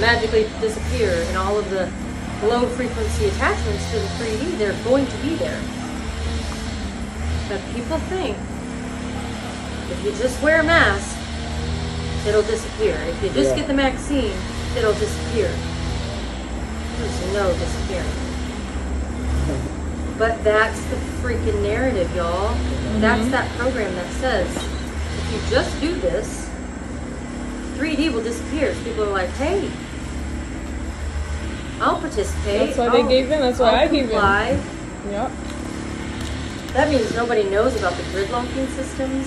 magically disappear, and all of the low frequency attachments to the 3D, they're going to be there. But people think if you just wear a mask, it'll disappear. If you just get the vaccine, it'll disappear. There's no disappearing. But that's the freaking narrative, y'all. That's that program that says, if you just do this, 3D will disappear. So people are like, hey, I'll participate. That's why they gave in. That's why I gave in. Yep. That means nobody knows about the grid locking systems.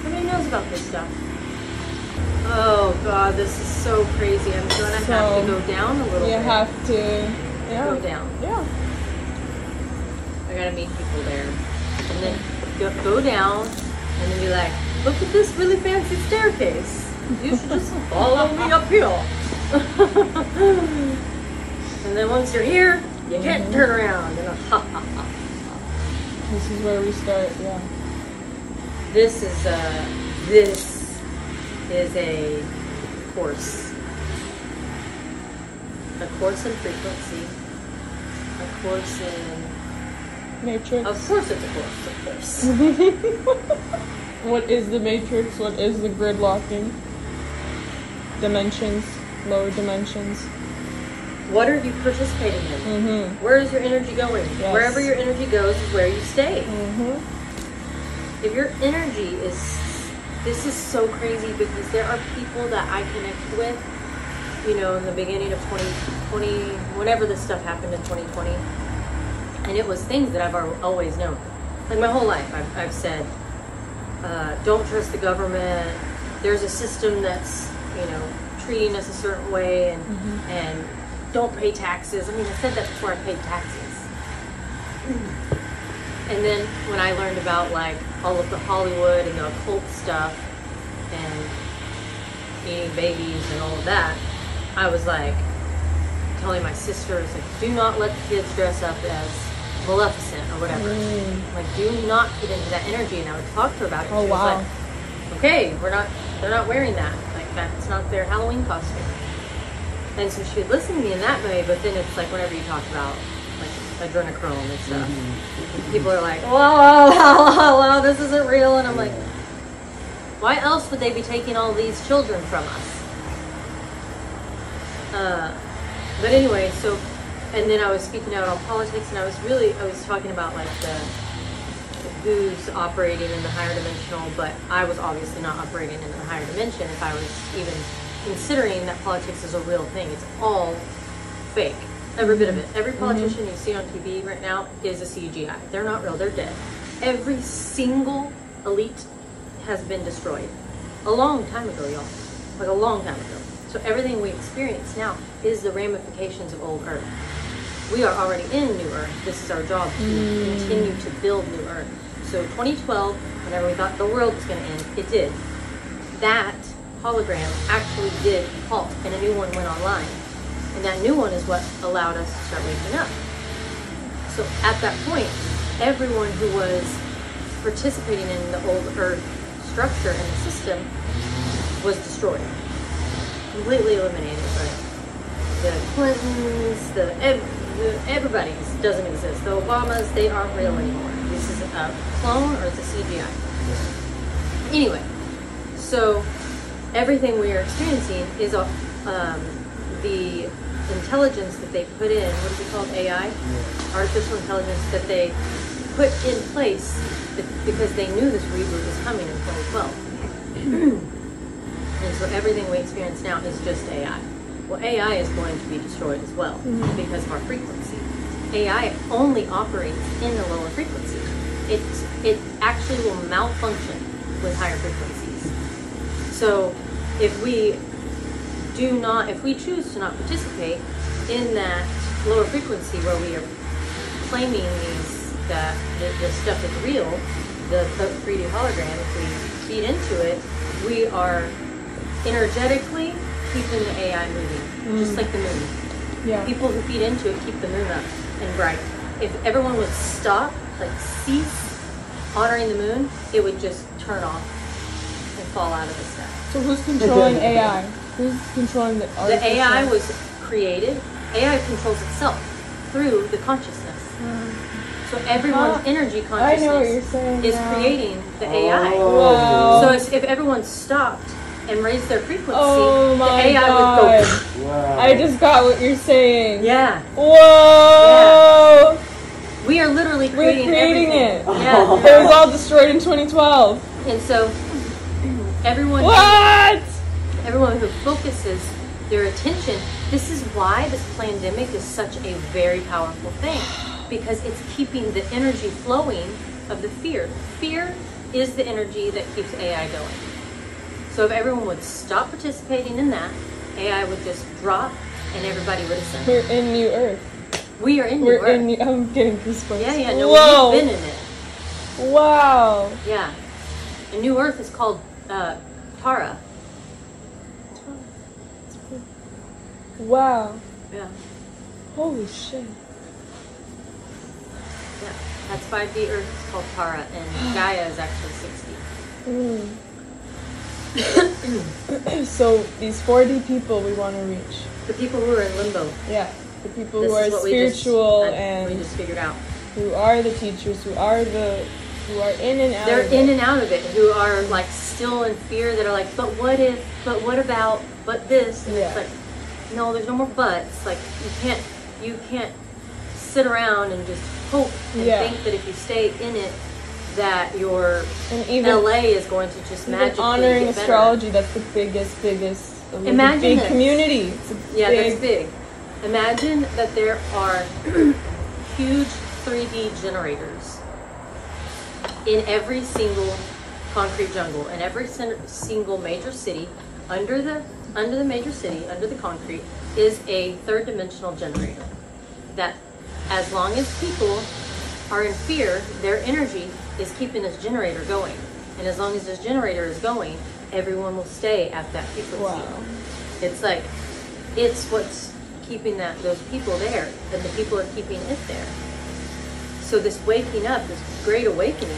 Nobody knows about this stuff. Oh God, this is so crazy. I'm gonna have to go down a little bit. You have to go down. Yeah. I gotta meet people there. And then go down and then be like, look at this really fancy staircase. You should just follow me up here. And then once you're here, you can't turn around. And this is where we start, This is a course. A course in frequency. A course in Matrix. Of course it's a course, of course. What is the matrix? What is the grid locking? Dimensions, lower dimensions. What are you participating in? Where is your energy going? Yes. Wherever your energy goes is where you stay. If your energy is... This is so crazy because there are people that I connect with, you know, in the beginning of 2020, whenever this stuff happened in 2020. And it was things that I've always known. Like my whole life, I've said, don't trust the government. There's a system that's, you know, treating us a certain way, and don't pay taxes. I mean, I said that before I paid taxes. And then when I learned about like all of the Hollywood and the occult stuff and eating babies and all of that, I was like telling my sisters, like, do not let the kids dress up as Maleficent or whatever. Like, do not get into that energy. And I would talk to her about it. Oh, she was wow. like, okay, they're not wearing that. Like, that's not their Halloween costume. And so she would listen to me in that way, but then it's like whenever you talk about like adrenochrome and stuff, people are like, whoa, this isn't real. And I'm like, why else would they be taking all these children from us? But anyway, so, and then I was speaking out on politics, and I was talking about like the who's operating in the higher dimensional, but I was obviously not operating in the higher dimension if I was even considering that politics is a real thing. It's all fake. Every bit of it. Every politician you see on TV right now is a CGI. They're not real. They're dead. Every single elite has been destroyed. A long time ago, y'all. Like a long time ago. So everything we experience now is the ramifications of old Earth. We are already in New Earth. This is our job to continue to build New Earth. So 2012, whenever we thought the world was going to end, it did. That hologram actually did halt, and a new one went online. And that new one is what allowed us to start waking up. So at that point, everyone who was participating in the old Earth structure and the system was destroyed. Completely eliminated. But the Clintons, everybody's doesn't exist. The Obamas, they aren't real anymore. This is a clone or it's a CGI. Anyway, so everything we are experiencing is the intelligence that they put in, what is it called, AI? Artificial intelligence that they put in place because they knew this reboot was coming in 2012. And so everything we experience now is just AI. Well, AI is going to be destroyed as well because of our frequency. AI only operates in the lower frequency. It actually will malfunction with higher frequencies. So if we choose to not participate in that lower frequency where we are claiming the stuff is real, the 3D hologram, if we feed into it, we are energetically keeping the AI moving, just like the moon. Yeah. People who feed into it keep the moon up and bright. If everyone would stop, like cease honoring the moon, it would just turn off and fall out of the sky. So who's controlling AI? Who's controlling the The AI was created. AI controls itself through the consciousness. So everyone's energy I know what you're consciousness saying is now. creating the AI. Wow. So if everyone stopped and raised their frequency, Oh the my AI God. would go. Wow. I just got what you're saying. Yeah. Whoa! We are literally We're creating creating everything. it. Yeah. It was all destroyed in 2012. And so everyone who focuses their attention, this is why this pandemic is such a very powerful thing, because it's keeping the energy flowing of the fear. Fear is the energy that keeps AI going. So if everyone would stop participating in that, AI would just drop and everybody would ascend. We're in New Earth. We are in New Earth. I'm getting goosebumps. Yeah, no, Whoa. we've been in it. Wow. Yeah. And New Earth is called Tara. Wow. Yeah. Holy shit. Yeah. That's 5D Earth is called Tara, and Gaia is actually 60. So these 4D people we want to reach. The people who are in limbo. Yeah. The people This who are is what spiritual we and just figured out. who are the teachers, who are in and out They're of in it. and out of it, who are like still in fear, that are like, but what if, but what about, but this, and Yeah. it's like, no, there's no more buts. Like you can't sit around and just hope and think that if you stay in it, that your And even LA is going to just magically honoring get better. astrology, that's the biggest Imagine big this. community. It's a That's big. Imagine that there are huge 3D generators in every single concrete jungle, in every single major city. Under the major city, under the concrete, is a third dimensional generator. That as long as people are in fear, their energy is keeping this generator going. And as long as this generator is going, everyone will stay at that frequency. Wow. It's like, it's what's keeping those people there, and the people are keeping it there. So this waking up, this great awakening,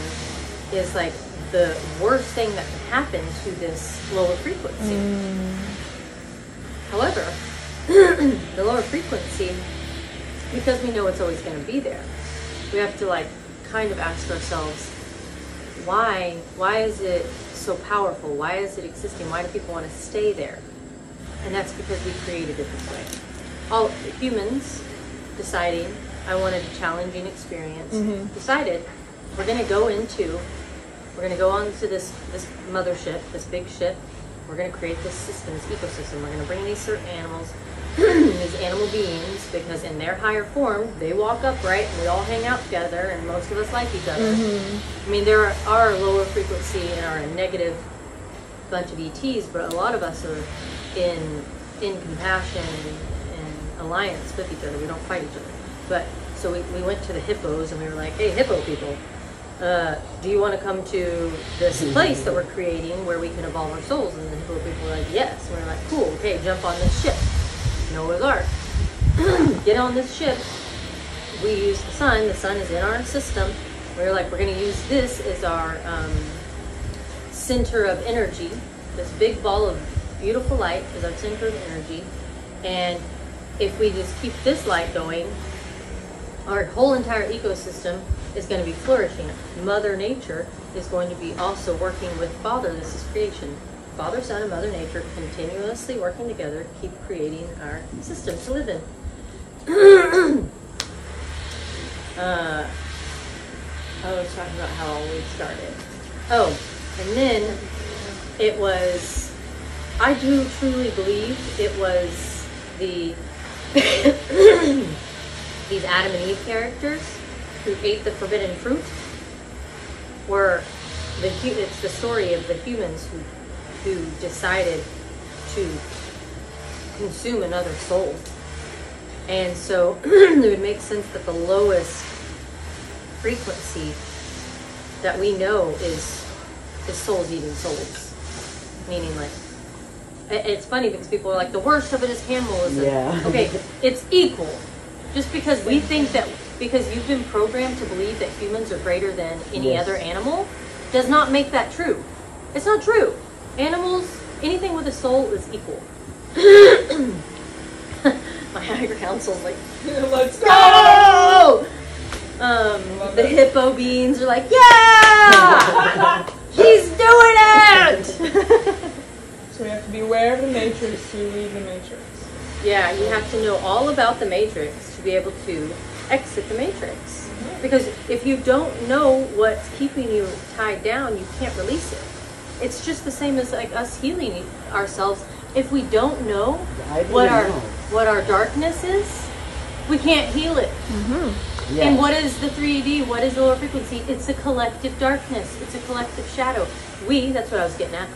is like the worst thing that can happen to this lower frequency. However, the lower frequency, because we know it's always going to be there, we have to like kind of ask ourselves, why is it so powerful? Why is it existing? Why do people want to stay there? And that's because we created it this way. All humans deciding, I wanted a challenging experience, decided we're going to go onto this mothership, this big ship. We're going to create this system, this ecosystem. We're going to bring these certain animals, these animal beings, because in their higher form, they walk upright and we all hang out together, and most of us like each other. I mean, there are lower frequency and are a negative bunch of ETs, but a lot of us are in compassion and alliance with each other. We don't fight each other. But so we went to the hippos and we were like, hey, hippo people, do you want to come to this place that we're creating where we can evolve our souls? And the hippo people were like, yes. And we were like, cool, okay, jump on this ship. Noah's Ark. Get on this ship. We use the sun is in our system. We were like, we're going to use this as our center of energy. This big ball of beautiful light is our center of energy. And if we just keep this light going, our whole entire ecosystem is going to be flourishing. Mother Nature is going to be also working with Father. This is creation. Father, Son, and Mother Nature continuously working together to keep creating our system to live in. I was talking about how we started. Oh, and then it was, I do truly believe it was these Adam and Eve characters who ate the forbidden fruit, were it's the story of the humans who decided to consume another soul. And so it would make sense that the lowest frequency that we know is souls eating souls. Meaning, like, it's funny because people are like, the worst of it is cannibalism. Yeah. Okay, it's equal. Just because we think that, because you've been programmed to believe that humans are greater than any other animal, does not make that true. It's not true. Animals, anything with a soul is equal. My higher counsel's like, Let's go! The hippo beans are like, yeah! He's doing it! So we have to be aware of the matrix to leave the matrix. Yeah, you have to know all about the matrix to be able to exit the matrix. Because if you don't know what's keeping you tied down, you can't release it. It's just the same as like us healing ourselves. If we don't know what our darkness is, we can't heal it. Yes. And what is the 3D? What is the lower frequency? It's a collective darkness. It's a collective shadow. That's what I was getting at.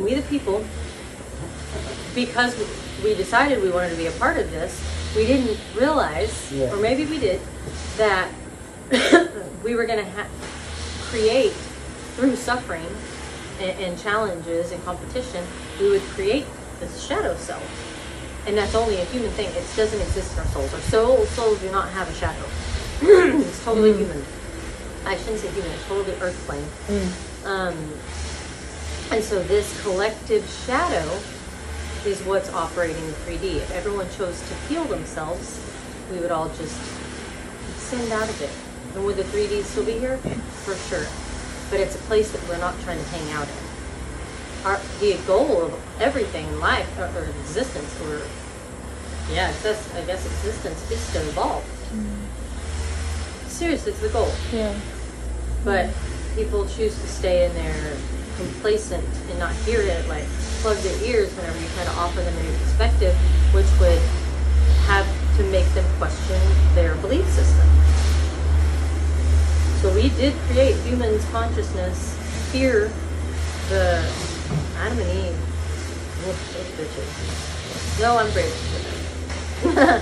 We the people, because we decided we wanted to be a part of this, we didn't realize, or maybe we did, that we were going to create, through suffering and challenges and competition, we would create this shadow self. And that's only a human thing. It doesn't exist in our souls. Our souls do not have a shadow. It's totally human. I shouldn't say human, it's totally earth plane. And so this collective shadow is what's operating in 3D. If everyone chose to heal themselves, we would all just send out of it. And would the 3D still be here? For sure. But it's a place that we're not trying to hang out in. The goal of everything in life, or existence, I guess existence is to evolve. Seriously, it's the goal. Yeah. But people choose to stay in their complacent and not hear it, like plug their ears whenever you try to offer them a new perspective, which would have to make them question their belief system. So we did create humans' consciousness, fear the Adam and Eve. Those bitches. No, I'm grateful for them.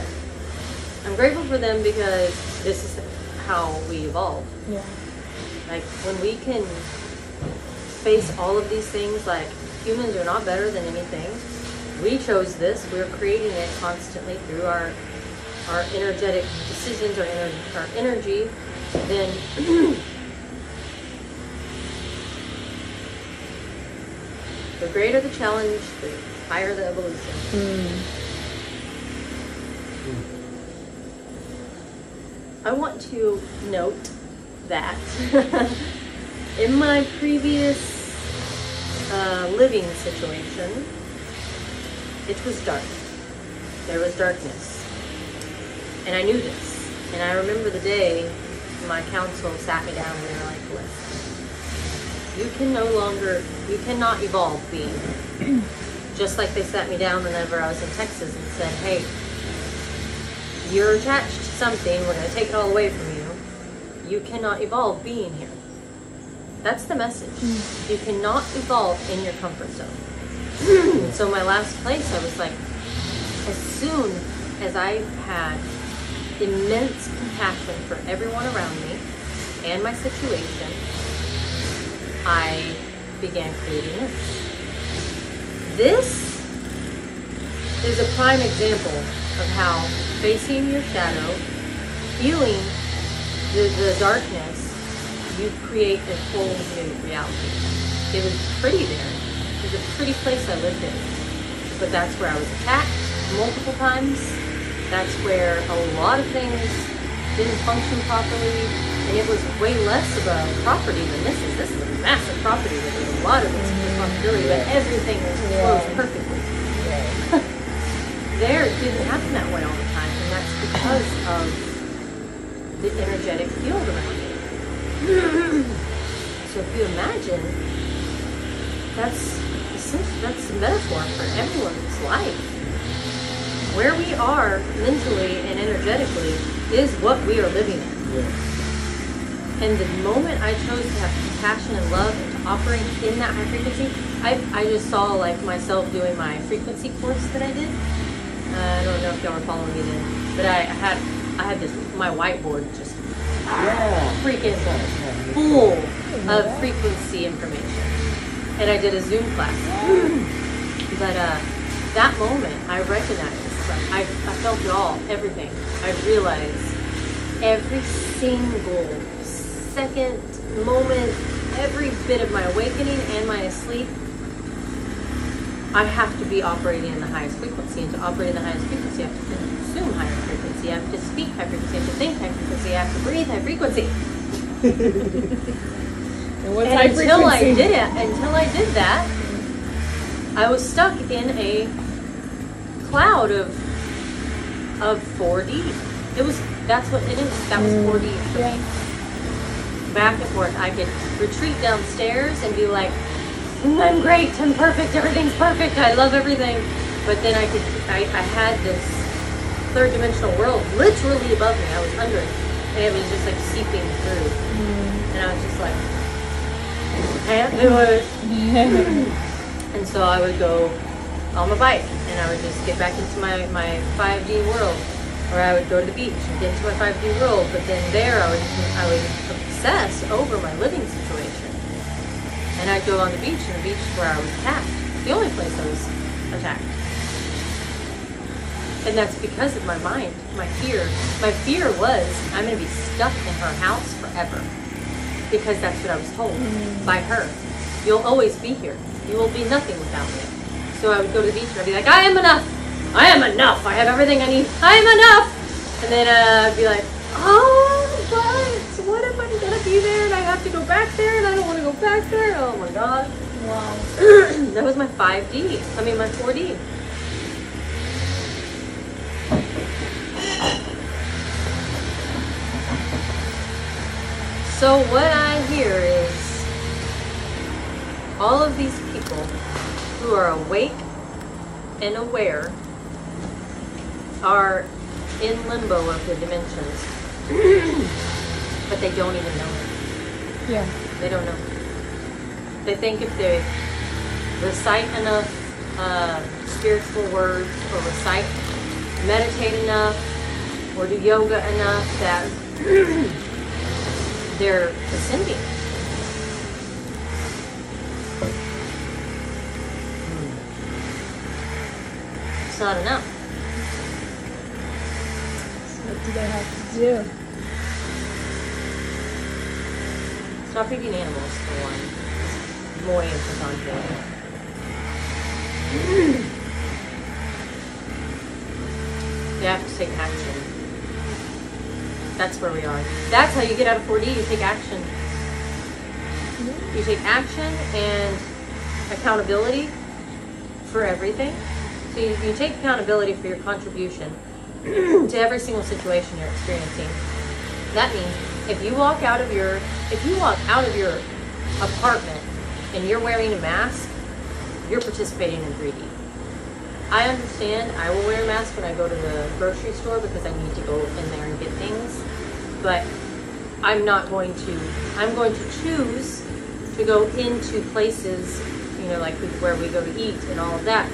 I'm grateful for them because this is how we evolve. Yeah. Like when we can face all of these things, like humans are not better than anything. We chose this. We're creating it constantly through our energetic decisions, our energy. Then the greater the challenge, the higher the evolution. I want to note that in my previous living situation, it was dark. There was darkness. And I knew this. And I remember the day my counsel sat me down and they were like, listen, you cannot evolve being. Just like they sat me down whenever I was in Texas and said, hey, you're attached to something, we're going to take it all away from you. You cannot evolve being here. That's the message. You cannot evolve in your comfort zone. So my last place, I was like, as soon as I had immense compassion for everyone around me and my situation, I began creating this. This is a prime example of how facing your shadow, feeling the darkness, you create a whole new reality. It was pretty there. It was a pretty place I lived in. But that's where I was attacked multiple times. That's where a lot of things didn't function properly. And it was way less of a property than this is. This is a massive property where there's a lot of responsibility, but everything flows perfectly. There, it didn't happen that way all the time, and that's because of the energetic field around you. So if you imagine, that's a metaphor for everyone's life. Where we are mentally and energetically is what we are living in. And the moment I chose to have compassion and love and to operate in that high frequency, I just saw like myself doing my frequency course that I did. I don't know if y'all were following me then, but I had this, my whiteboard just freaking full of frequency information. And I did a Zoom class. But that moment, I recognized, I felt it all, everything. I realized every single second, moment, every bit of my awakening and my sleep, I have to be operating in the highest frequency, and to operate in the highest frequency, I have to consume higher frequency, I have to speak high frequency, I have to think high frequency, I have to breathe high frequency. And what's And high until frequency? until I did that, I was stuck in a cloud of 4D. That's what it is. That was 4D for me. Back and forth. I could retreat downstairs and be like, I'm great, I'm perfect, everything's perfect, I love everything. But then I had this third dimensional world literally above me. I was under it. And it was just like seeping through. And I was just like, can't do it. And so I would go on my bike and I would just get back into my 5D world. Or I would go to the beach and get into my 5D world. But then there I would obsess over my living situation. And I'd go on the beach, and the beach is where I was attacked. The only place I was attacked. And that's because of my mind, my fear. My fear was, I'm going to be stuck in her house forever. Because that's what I was told by her. You'll always be here. You will be nothing without me. So I would go to the beach and I'd be like, I am enough. I am enough. I have everything I need. I am enough. And then I'd be like, oh, but what if I'm going to be there and I have to go back there and I don't want to go back there? Oh my God. Wow. That was my 4D. So what I hear is all of these people who are awake and aware are in limbo of the dimensions, but they don't even know it. Yeah. They don't know. They think if they recite enough spiritual words, or meditate enough, or do yoga enough, that they're ascending. It's not enough. So what do they have to do? Stop feeding animals, for one. More emphasis on food. They have to take action. That's where we are. That's how you get out of 4D. You take action. You take action and accountability for everything. So you take accountability for your contribution to every single situation you're experiencing. That means if you walk out of your apartment and you're wearing a mask, you're participating in 3D. I understand I will wear a mask when I go to the grocery store because I need to go in there and get things, but I'm going to choose to go into places, like where we go to eat and all of that.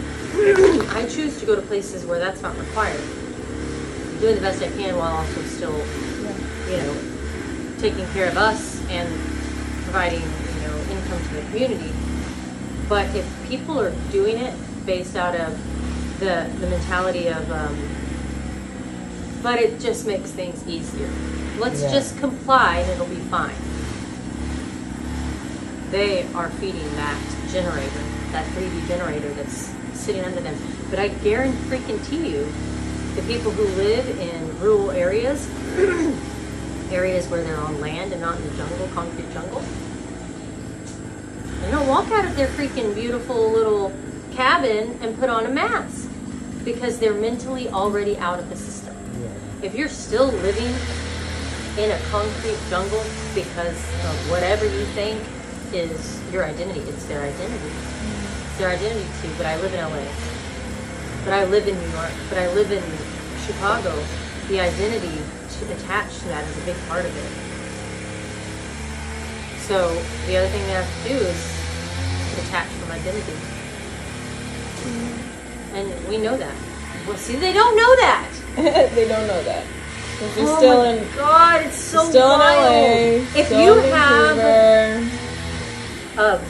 I choose to go to places where that's not required. I'm doing the best I can while also still, taking care of us and providing, income to the community. But if people are doing it based out of the mentality of, but it just makes things easier. Let's just comply and it'll be fine. They are feeding that generator, that 3D generator that's sitting under them. But I guarantee you, the people who live in rural areas, areas where they're on land and not in the jungle, concrete jungle, they don't walk out of their freaking beautiful little cabin and put on a mask because they're mentally already out of the system. If you're still living in a concrete jungle because of whatever you think is your identity, it's their identity. It's their identity too, but I live in LA. But I live in New York. But I live in Chicago. The identity attached to that is a big part of it. So the other thing they have to do is detach from identity. And we know that. Well, see, they don't know that. They don't know that. Because they're still in. God, it's so still wild. in LA. If still you in have, Vancouver.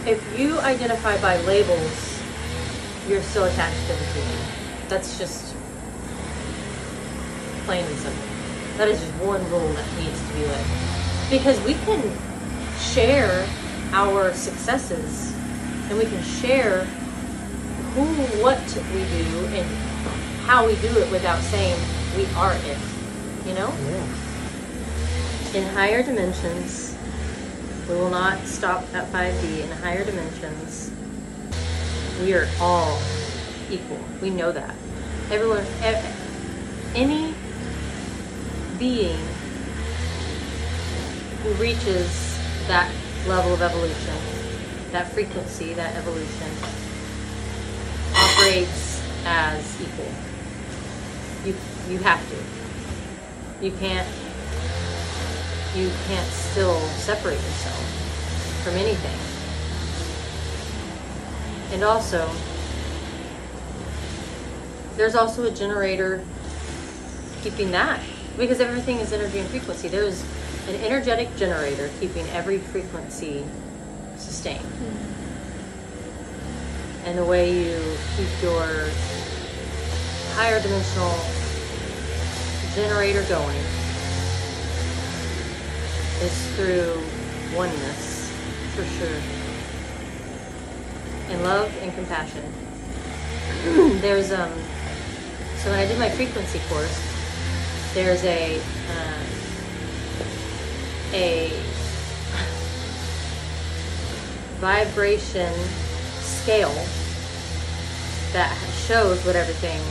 if you identify by labels, you're still attached to the community. That's just plain and simple. That is just one rule that needs to be lived. Because we can share our successes and we can share what we do and how we do it without saying we are it, you know? Yeah. In higher dimensions, we will not stop at 5D. In higher dimensions, we are all equal. We know that. Everyone, any being who reaches that level of evolution, that frequency, that evolution, operates as equal. You have to. You can't still separate yourself from anything. And also, there's also a generator keeping that, because everything is energy and frequency. There's an energetic generator keeping every frequency sustained. And the way you keep your higher dimensional generator going is through oneness, for sure. And love and compassion. There's so when I did my frequency course, there's a vibration scale that shows what everything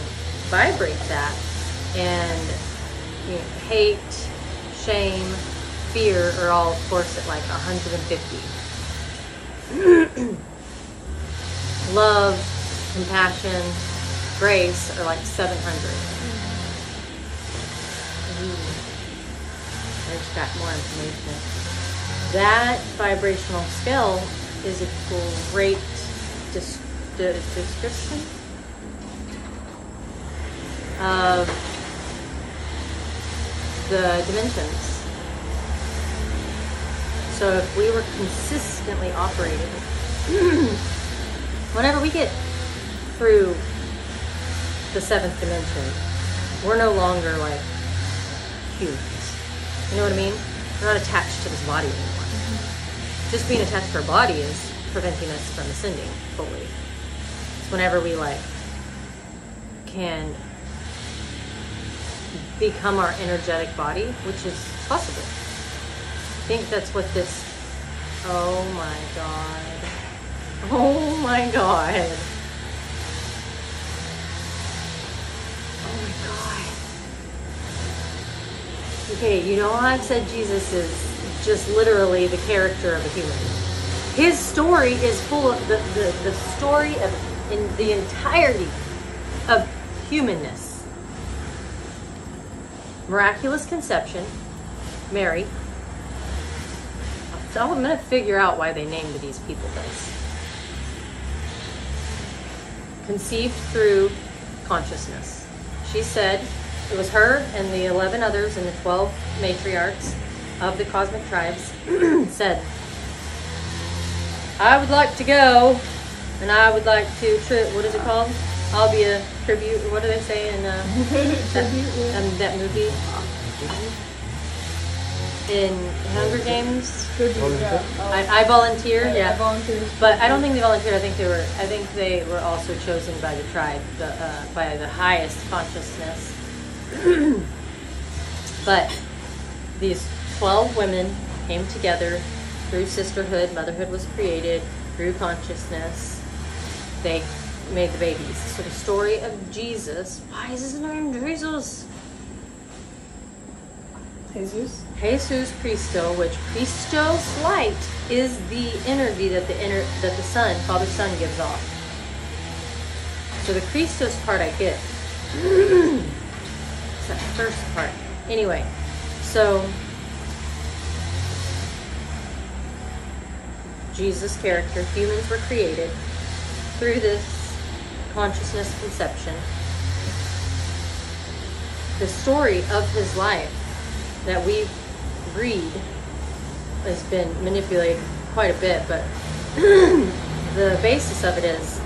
vibrates at, and you know, hate, shame, fear are all, of course, at like 150. Love, compassion, grace are like 700. I just got more information. That vibrational scale is a great description of the dimensions. So if we were consistently operating, whenever we get through the 7th dimension, we're no longer like humans. You know what I mean? We're not attached to this body anymore. Just being attached to our body is preventing us from ascending fully. It's whenever we like can become our energetic body, which is possible. I think that's what this, oh my God. Oh my God. Oh my God. Okay, you know how I've said Jesus is just literally the character of a human. His story is full of the story of in the entirety of humanness. Miraculous conception, Mary. So I'm going to figure out why they named these people this. Conceived through consciousness. She said it was her and the 11 others and the 12 matriarchs of the cosmic tribes said, I would like to go, and I would like to what is it called? I'll be a tribute. What do they say in that movie? In Hunger Games? I volunteer. Yeah. I volunteered. But I don't think they volunteered. I think they were also chosen by the tribe, by the highest consciousness. But these 12 women came together through sisterhood. Motherhood was created through consciousness. They made the babies. So the story of Jesus. Why is his name Jesus? Jesus Christo, which Christos light is the energy that the Son, Father Son, gives off. So the Christos part I get. It's that first part. Anyway, so Jesus' character, humans were created through this consciousness conception. The story of his life that we read has been manipulated quite a bit, but the basis of it is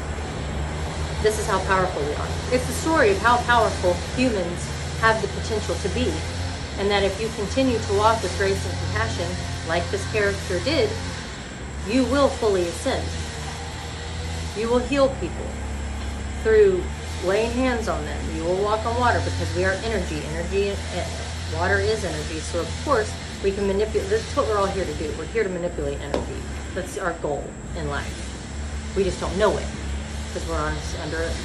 this is how powerful we are. It's the story of how powerful humans have the potential to be, and that if you continue to walk with grace and compassion like this character did, you will fully ascend. You will heal people. through laying hands on them. You will walk on water because we are energy. Water is energy. So of course we can manipulate. That's what we're all here to do. We're here to manipulate energy. That's our goal in life. We just don't know it because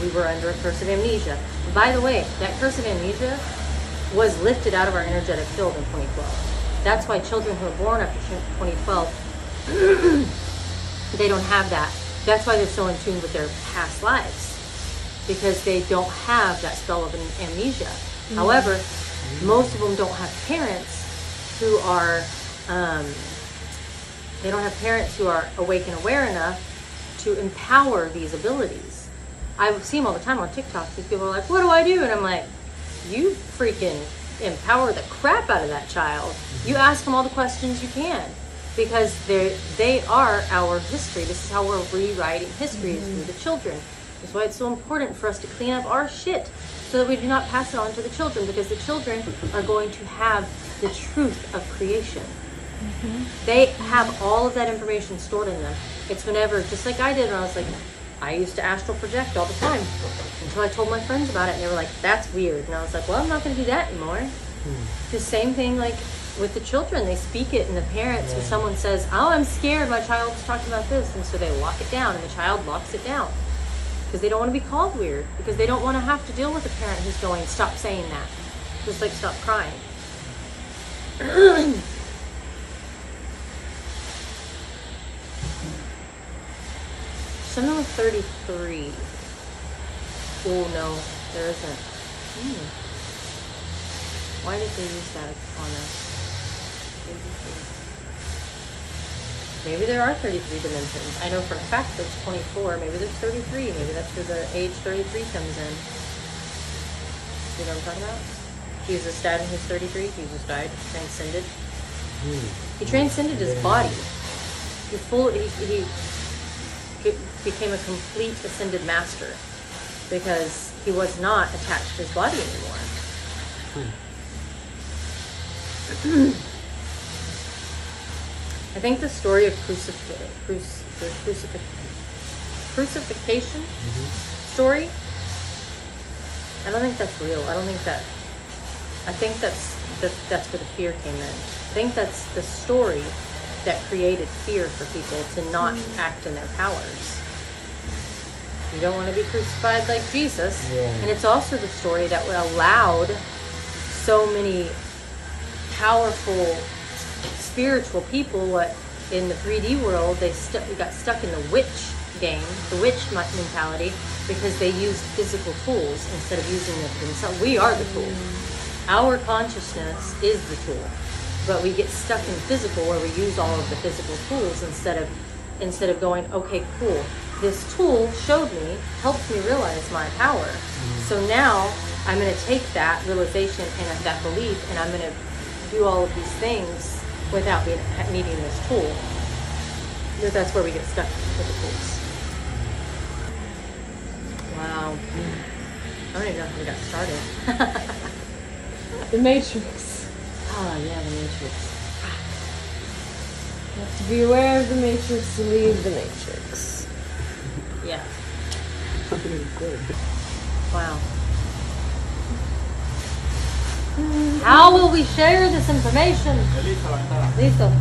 we were under a curse of amnesia. By the way, that curse of amnesia was lifted out of our energetic field in 2012. That's why children who are born after 2012, they don't have that. That's why they're so in tune with their past lives, because they don't have that spell of amnesia. Mm-hmm. However, most of them don't have parents who are, they don't have parents who are awake and aware enough to empower these abilities. I see them all the time on TikTok. These people are like, what do I do? And I'm like, you freaking empower the crap out of that child. You ask them all the questions you can, because they are our history. This is how we're rewriting history, is through the children. That's why it's so important for us to clean up our shit so that we do not pass it on to the children, because the children are going to have the truth of creation. They have all of that information stored in them. It's whenever, just like I did when I was like, I used to astral project all the time until I told my friends about it, and they were like, that's weird. And I was like, well, I'm not going to do that anymore. The same thing like with the children. They speak it, and the parents, when someone says, oh, I'm scared, my child was talking about this, and so they lock it down, and the child locks it down because they don't want to be called weird, because they don't want to have to deal with a parent who's going, stop saying that, just like stop crying. Something with 33. Oh no, there isn't. Why did they use that on us? Maybe there are 33 dimensions. I know for a fact there's 24. Maybe there's 33. Maybe that's where the age 33 comes in. You know what I'm talking about? Jesus died when he was 33. Jesus died, transcended. He transcended his body. He became a complete ascended master because he was not attached to his body anymore. I think the story of crucifixion story, I don't think that's real. I think that's where the fear came in. I think that's the story that created fear for people to not act in their powers. You don't want to be crucified like Jesus. And it's also the story that allowed so many powerful spiritual people in the 3D world. They got stuck in the witch game, the witch mentality, because they used physical tools instead of using them themselves. We are the tool. Our consciousness is the tool. But we get stuck in physical, where we use all of the physical tools instead of going, okay, cool. This tool helped me realize my power. So now I'm going to take that realization and that belief, and I'm going to do all of these things without needing this tool. But that's where we get stuck with the tools. Wow. I don't even know how we got started. The Matrix. Oh, yeah, the Matrix. You have to be aware of the Matrix to leave the Matrix. Yeah. Wow. How will we share this information? Listo.